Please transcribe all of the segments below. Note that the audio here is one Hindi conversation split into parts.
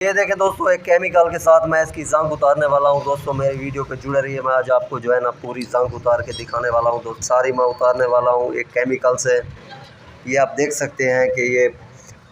ये देखें दोस्तों, एक केमिकल के साथ मैं इसकी जंग उतारने वाला हूँ। दोस्तों मेरी वीडियो पे जुड़े रहिए। मैं आज आपको जो है ना पूरी जंग उतार के दिखाने वाला हूँ। दोस्त सारी मैं उतारने वाला हूँ एक केमिकल से। ये आप देख सकते हैं कि ये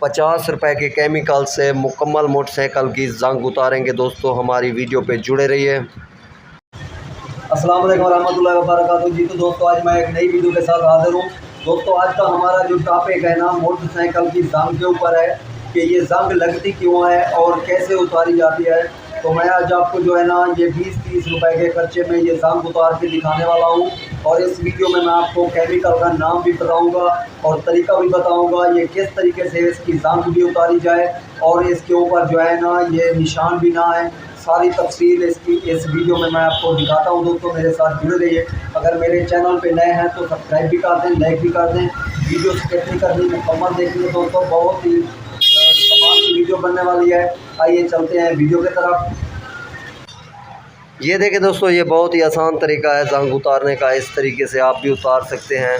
50 रुपए के केमिकल से मुकम्मल मोटरसाइकिल की जंग उतारेंगे। दोस्तों हमारी वीडियो पे जुड़े रहिए। अस्सलाम वालेकुम रहमतुल्लाहि व बरकातहू जी। तो दोस्तों आज मैं एक नई वीडियो के साथ हाजिर हूँ। दोस्तों आज का हमारा जो टॉपिक है ना मोटरसाइकिल की जंग के ऊपर है कि ये जंग लगती क्यों है और कैसे उतारी जाती है। तो मैं आज आपको जो है ना ये 20-30 रुपए के खर्चे में ये जंग उतार के दिखाने वाला हूँ। और इस वीडियो में मैं आपको केमिकल का नाम भी बताऊंगा और तरीका भी बताऊंगा ये किस तरीके से इसकी जंग भी उतारी जाए और इसके ऊपर जो है ना ये निशान भी ना है। सारी तफसील इसकी इस वीडियो में मैं आपको दिखाता हूँ। दोस्तों मेरे साथ जुड़े रहिए। अगर मेरे चैनल पे नए हैं तो सब्सक्राइब भी कर दें, लाइक भी कर दें। वीडियो स्किप नहीं करनी, मुकम्मल देखिए दोस्तों, बहुत ही कमाल की वीडियो बनने वाली है। आइए चलते हैं वीडियो की तरफ। ये देखें दोस्तों, ये बहुत ही आसान तरीका है जंग उतारने का। इस तरीके से आप भी उतार सकते हैं।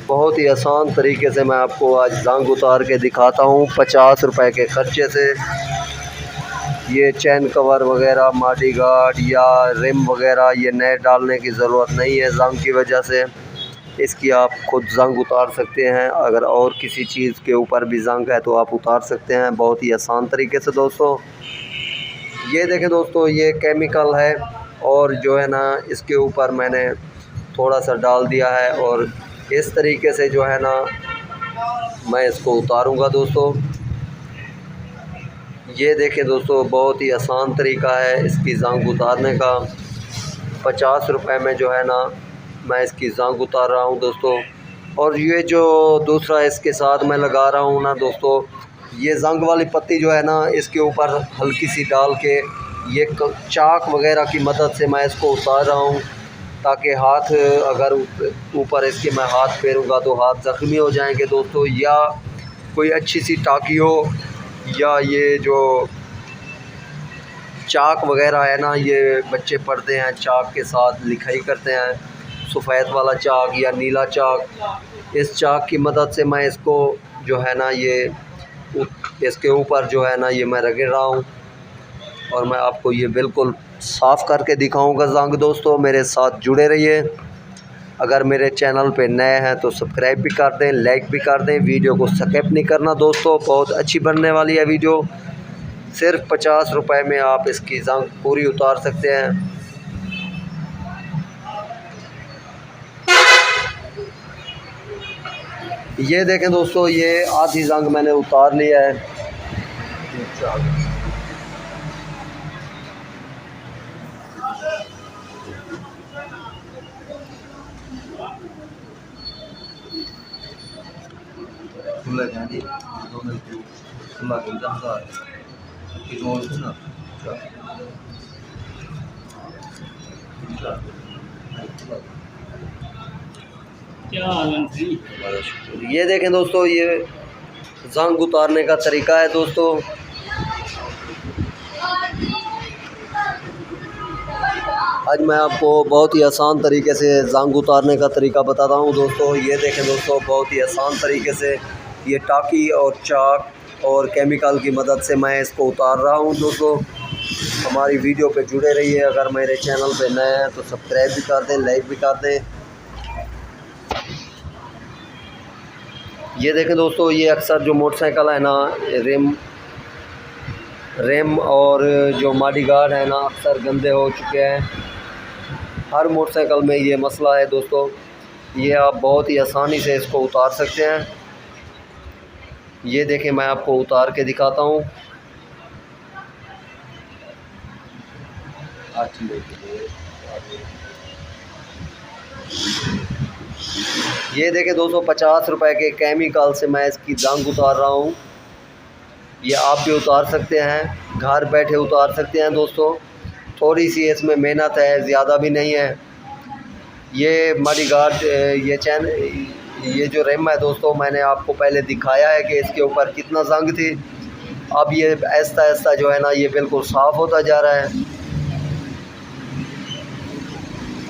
बहुत ही आसान तरीके से मैं आपको आज जंग उतार के दिखाता हूँ 50 रुपए के खर्चे से। ये चैन कवर वगैरह, मॉडी गार्ड या रिम वगैरह ये नए डालने की ज़रूरत नहीं है। जंग की वजह से इसकी आप खुद जंग उतार सकते हैं। अगर और किसी चीज़ के ऊपर भी जंग है तो आप उतार सकते हैं बहुत ही आसान तरीके से। दोस्तों ये देखें दोस्तों, ये केमिकल है और जो है ना इसके ऊपर मैंने थोड़ा सा डाल दिया है और इस तरीके से जो है ना मैं इसको उतारूंगा। दोस्तों ये देखें दोस्तों, बहुत ही आसान तरीका है इसकी जंग उतारने का। 50 रुपए में जो है ना मैं इसकी जंग उतार रहा हूँ दोस्तों। और ये जो दूसरा इसके साथ मैं लगा रहा हूँ ना दोस्तों, ये जंग वाली पत्ती जो है ना इसके ऊपर हल्की सी डाल के ये चाक वगैरह की मदद से मैं इसको उतार रहा हूँ, ताकि हाथ अगर ऊपर इसके मैं हाथ फेरूँगा तो हाथ ज़ख्मी हो जाएंगे दोस्तों। या कोई अच्छी सी टाकी हो या ये जो चाक वगैरह है ना, ये बच्चे पढ़ते हैं चाक के साथ लिखाई करते हैं, सफ़ेद वाला चाक या नीला चाक। इस चाक की मदद से मैं इसको जो है ना ये इसके ऊपर जो है ना ये मैं रगड़ रहा हूँ और मैं आपको ये बिल्कुल साफ़ करके दिखाऊंगा जंग। दोस्तों मेरे साथ जुड़े रहिए। अगर मेरे चैनल पे नए हैं तो सब्सक्राइब भी कर दें, लाइक भी कर दें। वीडियो को स्किप नहीं करना दोस्तों, बहुत अच्छी बनने वाली है वीडियो। सिर्फ 50 रुपए में आप इसकी जंग पूरी उतार सकते हैं। ये देखें दोस्तों, ये आधी जंग मैंने उतार लिया है। ये देखें दोस्तों, ये जंग उतारने का तरीका है दोस्तों। आज मैं आपको बहुत ही आसान तरीके से जंग उतारने का तरीका बताता हूँ दोस्तों। ये देखें दोस्तों, बहुत ही आसान तरीके से ये टाकी और चाक और केमिकल की मदद से मैं इसको उतार रहा हूँ दोस्तों। हमारी वीडियो पे जुड़े रहिए। अगर मेरे चैनल पे नए हैं तो सब्सक्राइब भी कर दें, लाइक भी कर दें। ये देखें दोस्तों, ये अक्सर जो मोटरसाइकिल है ना रिम और जो मॉडी गार्ड है ना अक्सर गंदे हो चुके हैं। हर मोटरसाइकिल में ये मसला है दोस्तों। ये आप बहुत ही आसानी से इसको उतार सकते हैं। ये देखें, मैं आपको उतार के दिखाता हूँ। ये देखें दोस्तों, 50 रुपए के केमिकल से मैं इसकी जंग उतार रहा हूँ। ये आप भी उतार सकते हैं, घर बैठे उतार सकते हैं दोस्तों। थोड़ी सी इसमें मेहनत है, ज़्यादा भी नहीं है। ये मॉडी गार्ड ये जो रिम है दोस्तों, मैंने आपको पहले दिखाया है कि इसके ऊपर कितना जंग थी। अब ये आहिस्ता आहिस्ता जो है ना ये बिल्कुल साफ़ होता जा रहा है।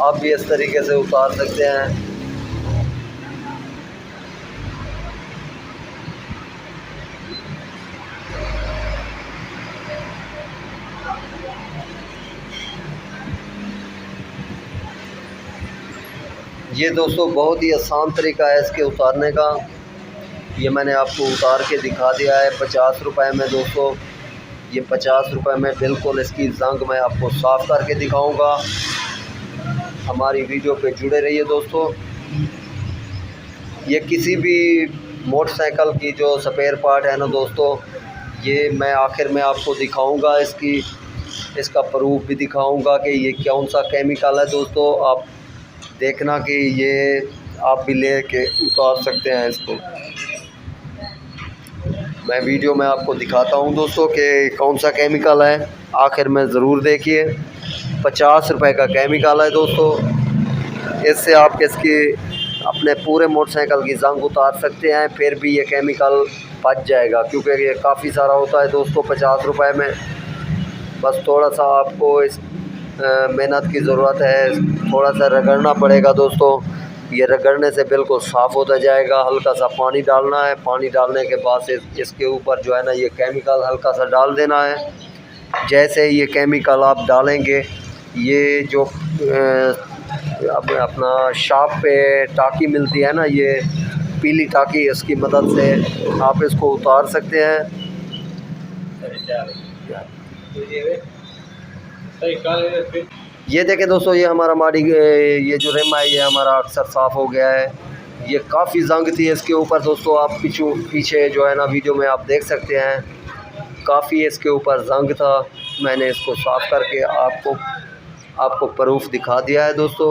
आप भी इस तरीके से उतार सकते हैं। ये दोस्तों बहुत ही आसान तरीका है इसके उतारने का। ये मैंने आपको उतार के दिखा दिया है 50 रुपए में दोस्तों। ये 50 रुपए में बिल्कुल इसकी जंग मैं आपको साफ़ करके दिखाऊंगा। हमारी वीडियो पे जुड़े रहिए दोस्तों। ये किसी भी मोटरसाइकिल की जो स्पेयर पार्ट है ना दोस्तों, ये मैं आखिर में आपको दिखाऊंगा, इसका प्रूफ भी दिखाऊंगा कि ये कौन सा केमिकल है दोस्तों। आप देखना कि ये आप भी ले के उतार सकते हैं इसको। मैं वीडियो में आपको दिखाता हूं दोस्तों कि कौन सा केमिकल है, आखिर में ज़रूर देखिए। 50 रुपए का केमिकल है दोस्तों। इससे आप इसकी अपने पूरे मोटरसाइकिल की जंग उतार सकते हैं, फिर भी ये केमिकल बच जाएगा, क्योंकि ये काफ़ी सारा होता है दोस्तों 50 रुपए में। बस थोड़ा सा आपको इस मेहनत की ज़रूरत है, थोड़ा सा रगड़ना पड़ेगा दोस्तों। ये रगड़ने से बिल्कुल साफ़ होता जाएगा। हल्का सा पानी डालना है, पानी डालने के बाद से इसके ऊपर जो है ना ये केमिकल हल्का सा डाल देना है। जैसे ये केमिकल आप डालेंगे, ये जो अपना शॉप पे टाकी मिलती है ना, ये पीली टाकी, इसकी मदद से आप इसको उतार सकते हैं। ये देखें दोस्तों, ये हमारा ये जो रिम है ये हमारा अक्सर साफ़ हो गया है। ये काफ़ी जंग थी इसके ऊपर दोस्तों, आप पीछे जो है ना वीडियो में आप देख सकते हैं, काफ़ी इसके ऊपर जंग था। मैंने इसको साफ़ करके आपको प्रूफ दिखा दिया है दोस्तों।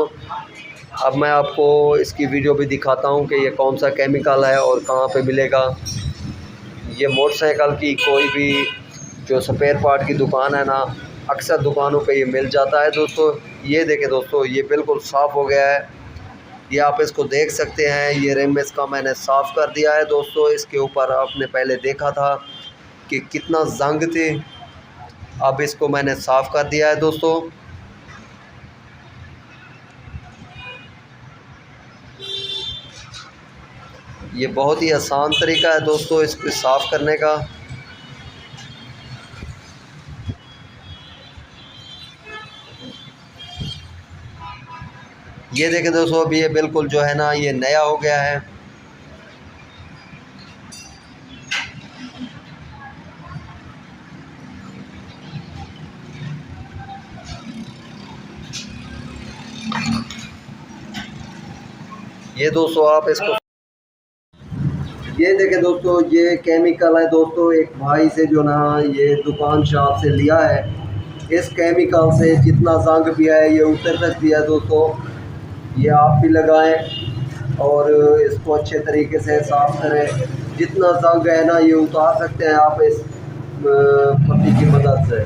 अब मैं आपको इसकी वीडियो भी दिखाता हूँ कि ये कौन सा केमिकल है और कहाँ पे मिलेगा। ये मोटरसाइकिल की कोई भी जो स्पेयर पार्ट की दुकान है ना, अक्सर दुकानों पे ये मिल जाता है दोस्तों। ये देखें दोस्तों, ये बिल्कुल साफ़ हो गया है। ये आप इसको देख सकते हैं, ये रिम इसका मैंने साफ़ कर दिया है दोस्तों। इसके ऊपर आपने पहले देखा था कि कितना जंग थे, अब इसको मैंने साफ़ कर दिया है दोस्तों। ये बहुत ही आसान तरीका है दोस्तों इसको साफ़ करने का। ये देखें दोस्तों, अभी ये बिल्कुल जो है ना ये नया हो गया है। ये दोस्तों आप इसको, ये देखें दोस्तों, ये केमिकल है दोस्तों, एक भाई से जो ना ये दुकान शॉप से लिया है। इस केमिकल से जितना जंग भी है ये उतर सकती है दोस्तों। ये आप भी लगाएं और इसको अच्छे तरीके से साफ़ करें। जितना जंग है ना ये उतार सकते हैं आप इस पत्ती की मदद से।